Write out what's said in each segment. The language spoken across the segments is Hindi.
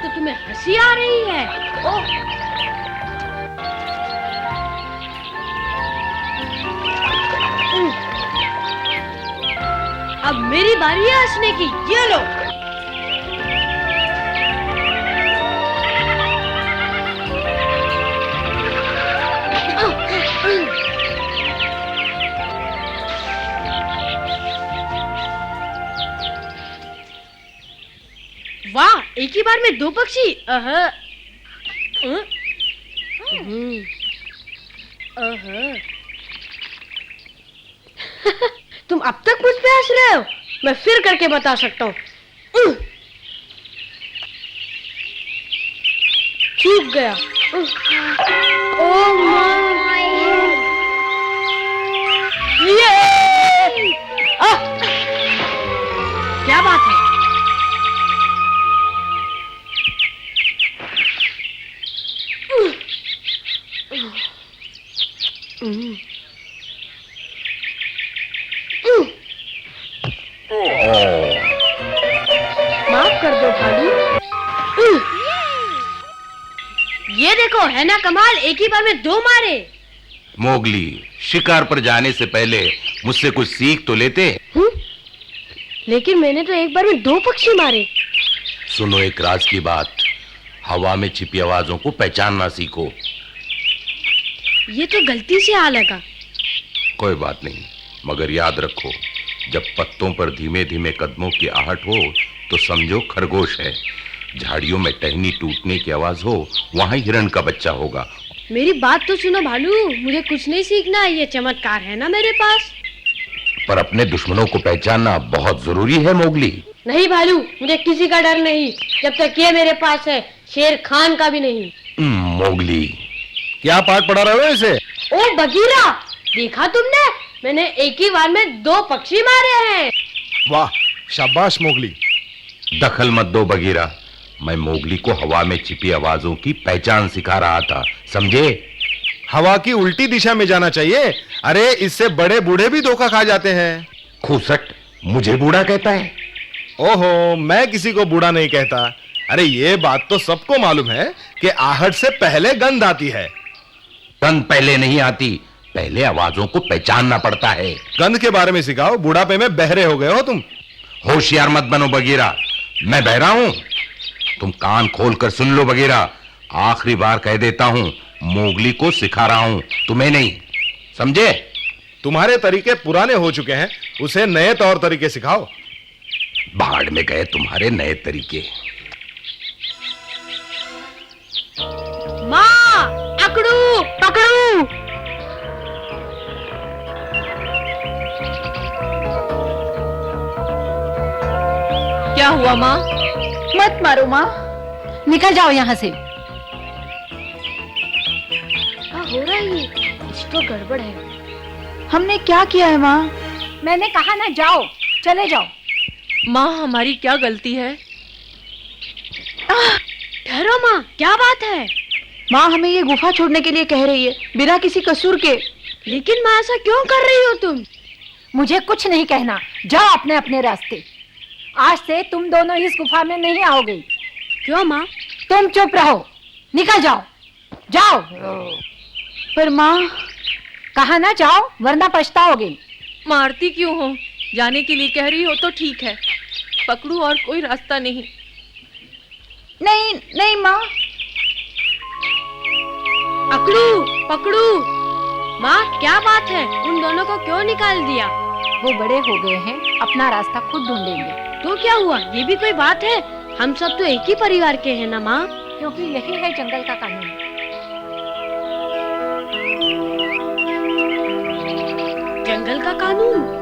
तो तुम्हें हंसी आ रही है। ओह, अब मेरी बारी है हंसने की। ये लो। वाह, एक ही बार में दो पक्षी। तुम अब तक मुझ पे हंस रहे हो? मैं फिर करके बता सकता हूँ। चूक गया। ओह माय, ये क्या बात है? माफ कर दो भालू। ये देखो, है ना कमाल, एक ही बार में दो मारे। मोगली, शिकार पर जाने से पहले मुझसे कुछ सीख तो लेते। लेकिन मैंने तो एक बार में दो पक्षी मारे। सुनो एक राज की बात, हवा में छिपी आवाजों को पहचानना सीखो। ये तो गलती से आ लगा। कोई बात नहीं, मगर याद रखो, जब पत्तों पर धीमे धीमे कदमों की आहट हो तो समझो खरगोश है। झाड़ियों में टहनी टूटने की आवाज हो, वहां हिरण का बच्चा होगा। मेरी बात तो सुनो भालू, मुझे कुछ नहीं सीखना, ये चमत्कार है ना मेरे पास। पर अपने दुश्मनों को पहचानना बहुत जरूरी है मोगली। नहीं भालू, मुझे किसी का डर नहीं, जब तक ये मेरे पास है, शेर खान का भी नहीं। मोगली, क्या पाठ पढ़ा रहे हो इसे? ओ बगीरा, देखा तुमने, मैंने एक ही बार में दो पक्षी मारे हैं। वाह, शाबाश मोगली। दखल मत दो बगीरा, मैं मोगली को हवा में छिपी आवाजों की पहचान सिखा रहा था, समझे? हवा की उल्टी दिशा में जाना चाहिए। अरे इससे बड़े बूढ़े भी धोखा खा जाते हैं। खूसट, मुझे बूढ़ा कहता है? ओहो, मैं किसी को बूढ़ा नहीं कहता। अरे ये बात तो सबको मालूम है कि आहट से पहले गंध आती है। गंध पहले नहीं आती, पहले आवाजों को पहचानना पड़ता है। गंध के बारे में सिखाओ, बुढ़ापे में बहरे हो गए हो तुम। होशियार मत बनो बगीरा, मैं बहरा हूं। तुम कान खोलकर सुन लो बगीरा, आखिरी बार कह देता हूं, मोगली को सिखा रहा हूं, तुम्हें नहीं, समझे? तुम्हारे तरीके पुराने हो चुके हैं, उसे नए तौर तरीके सिखाओ। भाड़ में गए तुम्हारे नए तरीके। माँ, अकड़ू, पकड़ू। क्या हुआ माँ? मत मारो माँ, निकल जाओ यहाँ से। क्या हो रहा है ये? कुछ तो गड़बड़ है। हमने क्या किया है माँ? मैंने कहा ना जाओ, चले जाओ। माँ, हमारी क्या गलती है? ठहरो माँ, क्या बात है? माँ हमें ये गुफा छोड़ने के लिए कह रही है, बिना किसी कसूर के। लेकिन माँ, ऐसा क्यों कर रही हो तुम? मुझे कुछ नहीं कहना, जाओ अपने अपने रास्ते। आज से तुम दोनों इस गुफा में नहीं आओगे। क्यों माँ? तुम चुप रहो, निकल जाओ, जाओ। पर माँ, कहा ना जाओ, वरना पछताओगे। मारती क्यों हो? जाने के लिए कह रही हो तो ठीक है, पकड़ू, और कोई रास्ता नहीं। नहीं नहीं माँ। अकड़ू, पकड़ू। माँ, क्या बात है? उन दोनों को क्यों निकाल दिया? वो बड़े हो गए हैं, अपना रास्ता खुद ढूंढेंगे। तो क्या हुआ? ये भी कोई बात है? हम सब तो एक ही परिवार के हैं ना माँ। क्योंकि यही है जंगल का कानून। जंगल का कानून?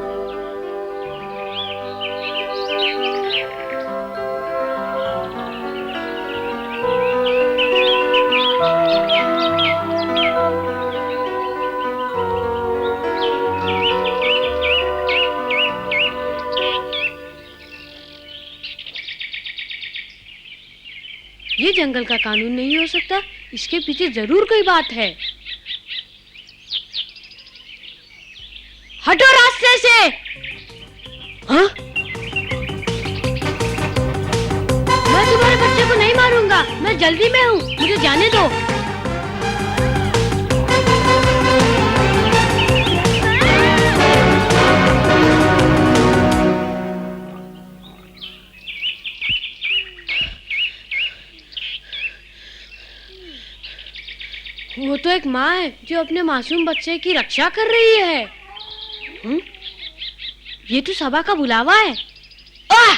ये जंगल का कानून नहीं हो सकता, इसके पीछे जरूर कोई बात है। हटो रास्ते से। हाँ? मैं तुम्हारे बच्चे को नहीं मारूंगा, मैं जल्दी में हूँ, मुझे जाने दो। वो तो एक माँ है जो अपने मासूम बच्चे की रक्षा कर रही है। ये तो सभा का बुलावा है। आह!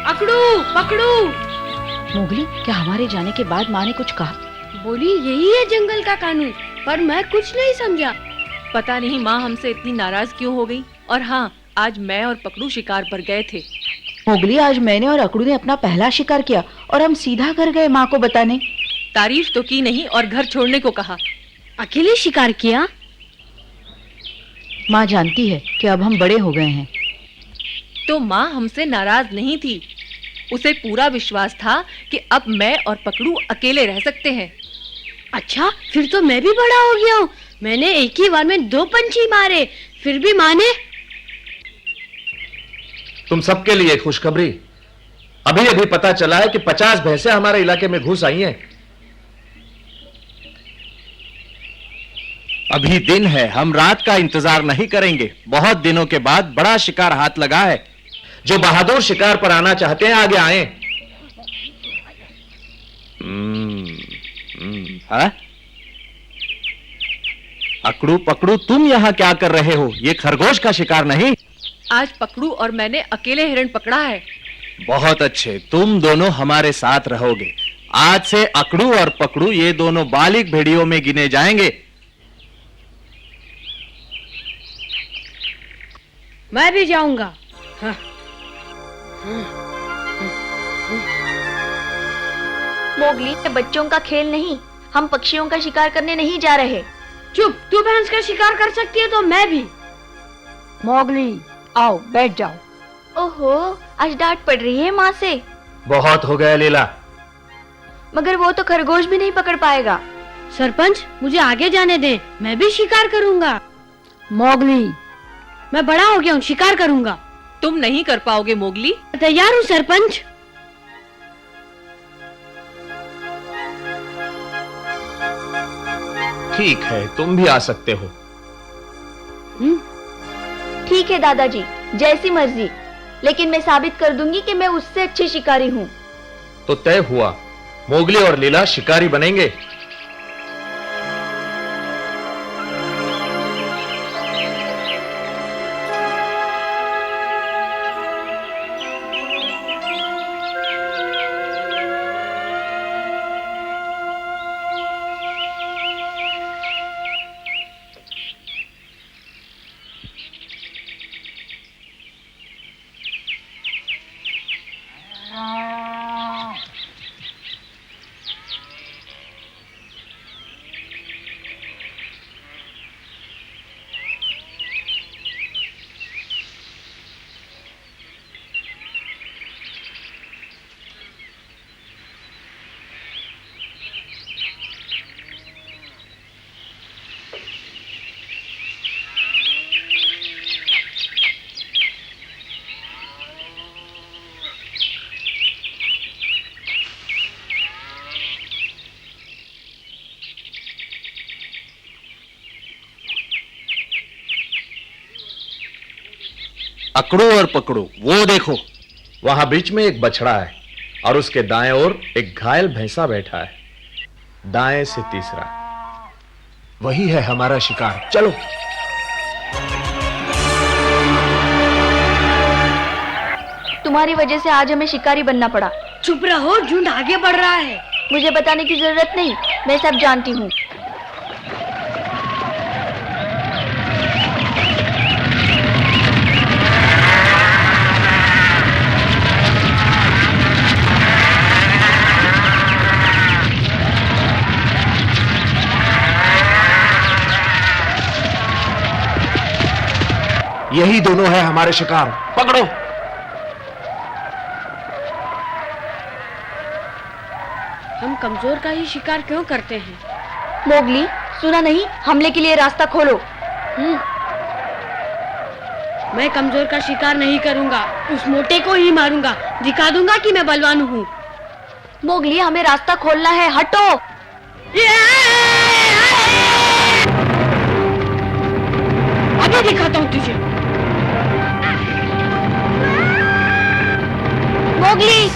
पकड़ू पकड़ू। मोगली, क्या हमारे जाने के बाद माँ ने कुछ कहा? बोली यही है जंगल का कानून, पर मैं कुछ नहीं समझा। पता नहीं माँ हमसे इतनी नाराज क्यों हो गई। और हाँ, आज मैं और पकड़ू शिकार पर गए थे। मोगली, आज मैंने और अकड़ू ने अपना पहला शिकार किया और हम सीधा घर गए माँ को बताने। तारीफ तो की नहीं और घर छोड़ने को कहा। अकेले शिकार किया? माँ जानती है कि अब हम बड़े हो गए हैं। तो माँ हमसे नाराज नहीं थी। उसे पूरा विश्वास था कि अब मैं और पकड़ू अकेले रह सकते हैं। अच्छा, फिर तो मैं भी बड़ा हो गया हूँ। मैंने एक ही बार में 2 पंछी मारे, फिर भी माँ ने। तुम सबके लिए खुशखबरी, अभी अभी पता चला है कि 50 भैंसें हमारे इलाके में घुस आई हैं। अभी दिन है, हम रात का इंतजार नहीं करेंगे। बहुत दिनों के बाद बड़ा शिकार हाथ लगा है। जो बहादुर शिकार पर आना चाहते हैं आगे आए। हाँ? अकड़ू पकड़ू, तुम यहाँ क्या कर रहे हो? ये खरगोश का शिकार नहीं। आज पकड़ू और मैंने अकेले हिरण पकड़ा है। बहुत अच्छे, तुम दोनों हमारे साथ रहोगे। आज से अकड़ू और पकड़ू ये दोनों बालिग भेड़ियों में गिने जाएंगे। मैं भी जाऊंगा। हाँ। मोगली, ये बच्चों का खेल नहीं, हम पक्षियों का शिकार करने नहीं जा रहे। चुप, तू भैंस का शिकार कर सकती है तो मैं भी। मोगली, आओ बैठ जाओ। ओहो, आज डांट पड़ रही है माँ से। बहुत हो गया लीला। मगर वो तो खरगोश भी नहीं पकड़ पाएगा। सरपंच, मुझे आगे जाने दे, मैं भी शिकार करूंगा। मोगली, मैं बड़ा हो गया हूँ, शिकार करूंगा। तुम नहीं कर पाओगे मोगली। तैयार हूँ सरपंच। ठीक है, तुम भी आ सकते हो। ठीक है दादाजी, जैसी मर्जी, लेकिन मैं साबित कर दूंगी कि मैं उससे अच्छी शिकारी हूँ। तो तय हुआ, मोगली और लीला शिकारी बनेंगे। अकड़ू और पकड़ू, वो देखो, वहां बीच में एक बछड़ा है और उसके दाएं ओर एक घायल भैंसा बैठा है। दाएं से तीसरा, वही है हमारा शिकार। चलो। तुम्हारी वजह से आज हमें शिकारी बनना पड़ा। चुप रहो, झुंड आगे बढ़ रहा है। मुझे बताने की जरूरत नहीं, मैं सब जानती हूँ। यही दोनों है हमारे शिकार, पकड़ो। हम कमजोर का ही शिकार क्यों करते हैं? मोगली, सुना नहीं, हमले के लिए रास्ता खोलो। मैं कमजोर का शिकार नहीं करूंगा, उस मोटे को ही मारूंगा, दिखा दूंगा कि मैं बलवान हूँ। मोगली, हमें रास्ता खोलना है, हटो। अभी दिखाता हूँ तुझे। मोगली,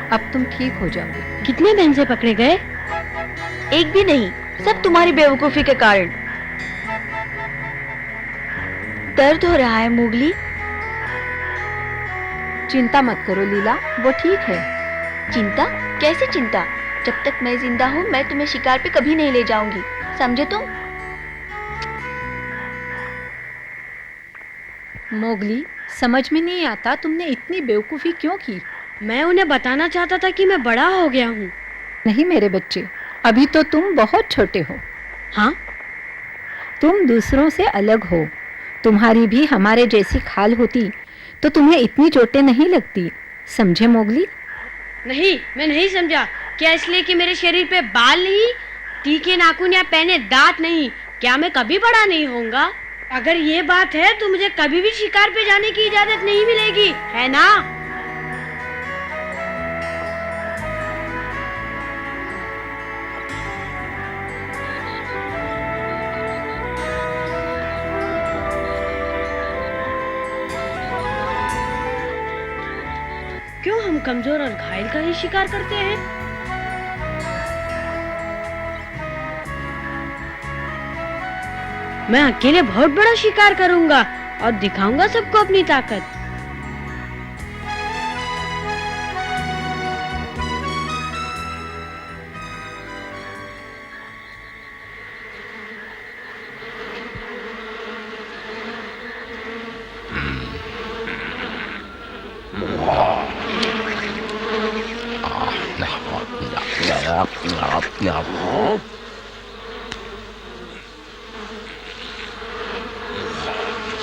अब तुम ठीक हो जाओगे। कितने भैंसे पकड़े गए? एक भी नहीं, सब तुम्हारी बेवकूफी के कारण। दर्द हो रहा है मोगली? चिंता मत करो लीला, वो ठीक है। चिंता? कैसे चिंता? जब तक मैं जिंदा हूँ मैं तुम्हें शिकार पे कभी नहीं ले जाऊंगी, समझे तुम? मोगली, समझ में नहीं आता तुमने इतनी बेवकूफी क्यों की। मैं उन्हें बताना चाहता था कि मैं बड़ा हो गया हूँ। नहीं मेरे बच्चे, अभी तो तुम बहुत छोटे हो। हाँ? तुम दूसरों से अलग हो। तुम्हारी भी हमारे जैसी खाल होती तो तुम्हें इतनी चोटें नहीं लगती, समझे मोगली? नहीं, मैं नहीं समझा। क्या इसलिए कि मेरे शरीर पे बाल नहीं, तीखे नाखून या पहने दांत नहीं, क्या मैं कभी बड़ा नहीं होऊंगा? अगर ये बात है तो मुझे कभी भी शिकार पे जाने की इजाजत नहीं मिलेगी, है ना? क्यों हम कमजोर और घायल का ही शिकार करते हैं? मैं अकेले बहुत बड़ा शिकार करूंगा और दिखाऊंगा सबको अपनी ताकत।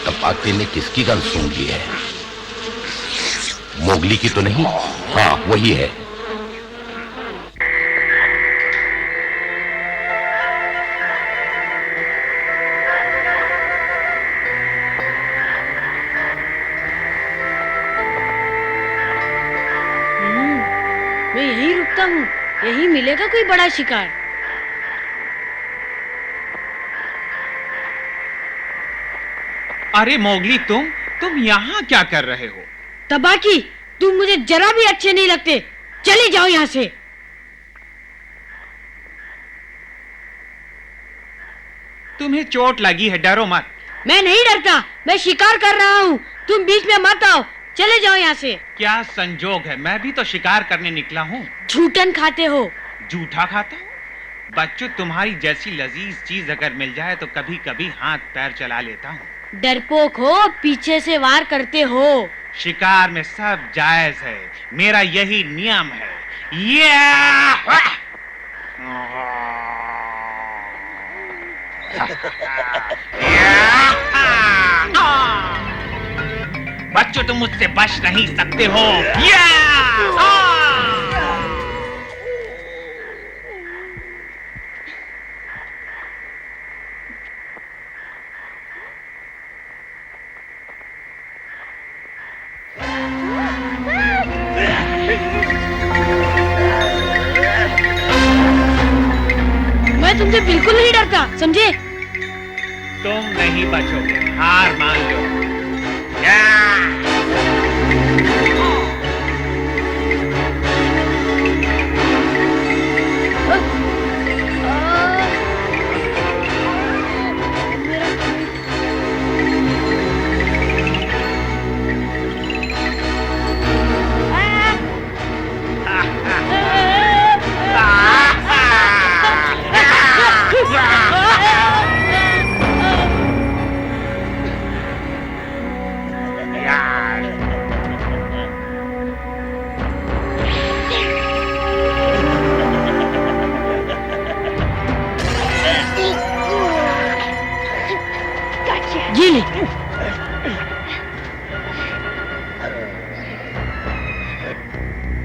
तपाके ने किसकी गन सूंघ ली है? मोगली की तो नहीं? हाँ, वही है। मैं यहीं रुकता हूँ, यहीं मिलेगा कोई बड़ा शिकार। अरे मोगली, तुम यहाँ क्या कर रहे हो? तबाकी, तुम मुझे जरा भी अच्छे नहीं लगते, चले जाओ यहाँ से। तुम्हें चोट लगी है, डरो मत। मैं नहीं डरता, मैं शिकार कर रहा हूँ, तुम बीच में मत आओ, चले जाओ यहाँ से। क्या संजोग है, मैं भी तो शिकार करने निकला हूँ। झूठन खाते हो। जूठा खाता हूँ? बच्चों, तुम्हारी जैसी लजीज चीज अगर मिल जाए तो कभी कभी हाथ पैर चला लेता हूँ। डरपोक हो, पीछे से वार करते हो। शिकार में सब जायज है, मेरा यही नियम है। बच्चों, तुम मुझसे बच नहीं सकते हो। मैं तुमसे बिल्कुल नहीं डरता, समझे? तुम नहीं बचोगे, हार मान लो।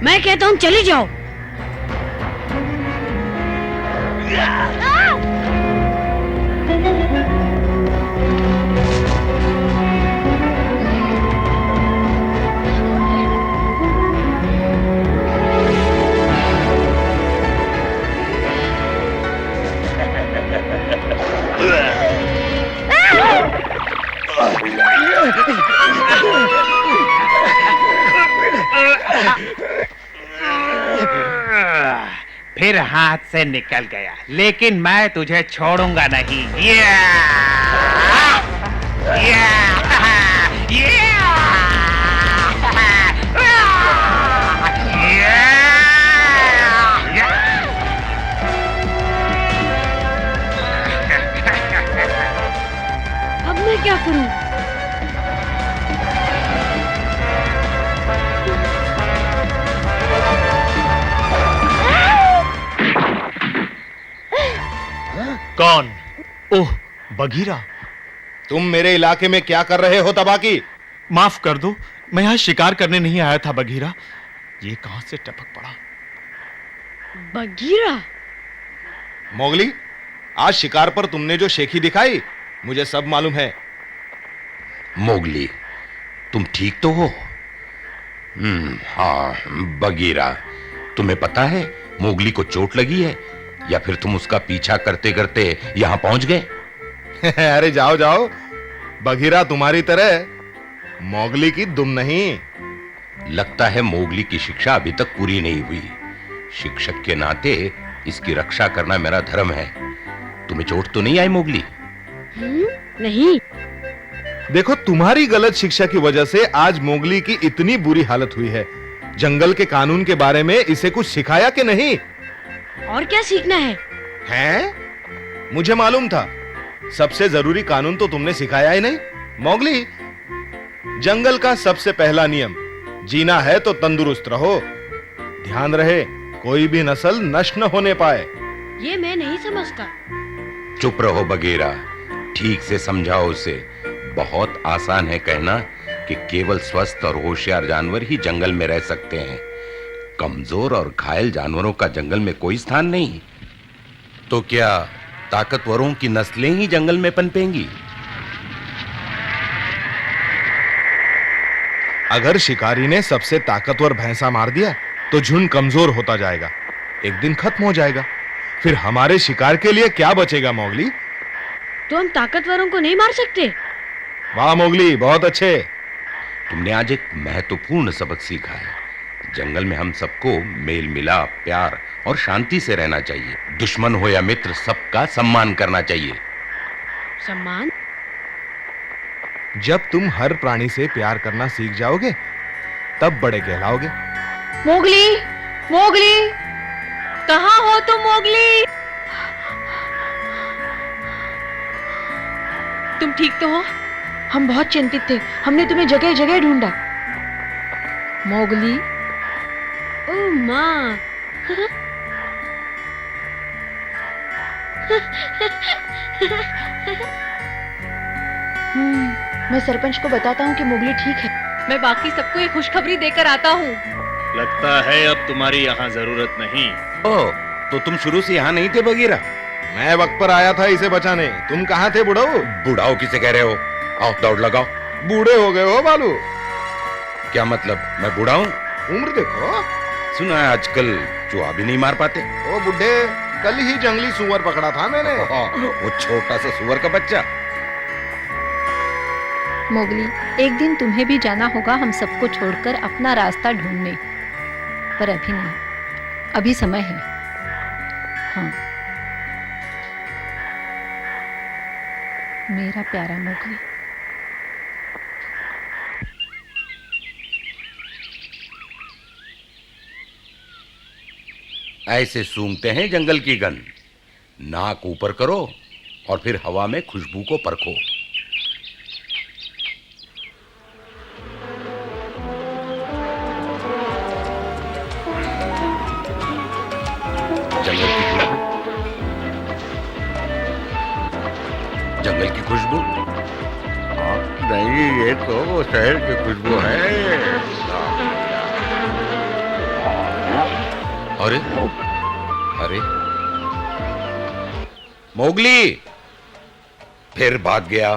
मैं कहता हूँ चली जाओ। फिर हाथ से निकल गया, लेकिन मैं तुझे छोड़ूंगा नहीं। अब मैं क्या करूं? कौन? ओह, बघीरा, तुम मेरे इलाके में क्या कर रहे हो तबाकी? माफ कर दो, मैं यहाँ शिकार करने नहीं आया था बघीरा। ये कहां से टपक पड़ा? बगीरा? मोगली, आज शिकार पर तुमने जो शेखी दिखाई, मुझे सब मालूम है। मोगली, तुम ठीक तो हो? हाँ बगीरा, तुम्हें पता है मोगली को चोट लगी है या फिर तुम उसका पीछा करते करते यहां पहुंच गए? अरे जाओ जाओ, बघीरा तुम्हारी तरह मोगली की दुम नहीं। लगता है मोगली की शिक्षा अभी तक पूरी नहीं हुई। शिक्षक के नाते इसकी रक्षा करना मेरा धर्म है। तुम्हें चोट तो नहीं आई मोगली? नहीं। देखो, तुम्हारी गलत शिक्षा की वजह से आज मोगली की इतनी बुरी हालत हुई है। जंगल के कानून के बारे में इसे कुछ सिखाया कि नहीं? और क्या सीखना है? हैं? मुझे मालूम था। सबसे जरूरी कानून तो तुमने सिखाया ही नहीं। मोगली, जंगल का सबसे पहला नियम, जीना है तो तंदुरुस्त रहो। ध्यान रहे, कोई भी नस्ल नष्ट न होने पाए। ये मैं नहीं समझता। चुप रहो बगीरा, ठीक से समझाओ उसे। बहुत आसान है कहना कि केवल स्वस्थ और होशियार जानवर ही जंगल में रह सकते हैं। कमजोर और घायल जानवरों का जंगल में कोई स्थान नहीं। तो क्या ताकतवरों की नस्लें ही जंगल में पनपेंगी? अगर शिकारी ने सबसे ताकतवर भैंसा मार दिया तो झुंड कमजोर होता जाएगा, एक दिन खत्म हो जाएगा। फिर हमारे शिकार के लिए क्या बचेगा मोगली? तो हम ताकतवरों को नहीं मार सकते? वाह मोगली, बहुत अच्छे। तुमने आज एक महत्वपूर्ण सबक सीखा है। जंगल में हम सबको मेल मिलाप, प्यार और शांति से रहना चाहिए। दुश्मन हो या मित्र, सबका सम्मान करना चाहिए। सम्मान? जब तुम हर प्राणी से प्यार करना सीख जाओगे, तब बड़े कहलाओगे। मोगली, मोगली, कहाँ हो तुम मोगली? तुम ठीक तो हो? हम बहुत चिंतित थे, हमने तुम्हें जगह जगह ढूंढा। मोगली, ओ माँ। मैं सरपंच को बताता हूँ कि मोगली ठीक है। मैं बाकी सबको ये खुशखबरी देकर आता हूँ। लगता है अब तुम्हारी यहाँ जरूरत नहीं। ओ, तो तुम शुरू से यहाँ नहीं थे बगीरा? मैं वक्त पर आया था इसे बचाने। तुम कहाँ थे बुढ़ाऊ? बुढ़ाओ किसे कह रहे हो? आओ दौड़ लगाओ। बूढ़े हो गए हो बालू। क्या मतलब, मैं बूढ़ा हूँ? उम्र देखो। सुना है आजकल चूहा भी नहीं मार पाते। ओ बुढ़े, कल ही जंगली सुअर पकड़ा था मैंने। वो छोटा सा सुअर का बच्चा। मोगली, एक दिन तुम्हें भी जाना होगा हम सबको छोड़कर अपना रास्ता ढूंढने, पर अभी नहीं, अभी समय है। हाँ, मेरा प्यारा मोगली। ऐसे सूंघते हैं जंगल की गंध। नाक ऊपर करो और फिर हवा में खुशबू को परखो। जंगल की खुशबू? हाँ, नहीं, ये तो शहर की खुशबू है। अरे अरे मोगली फिर भाग गया।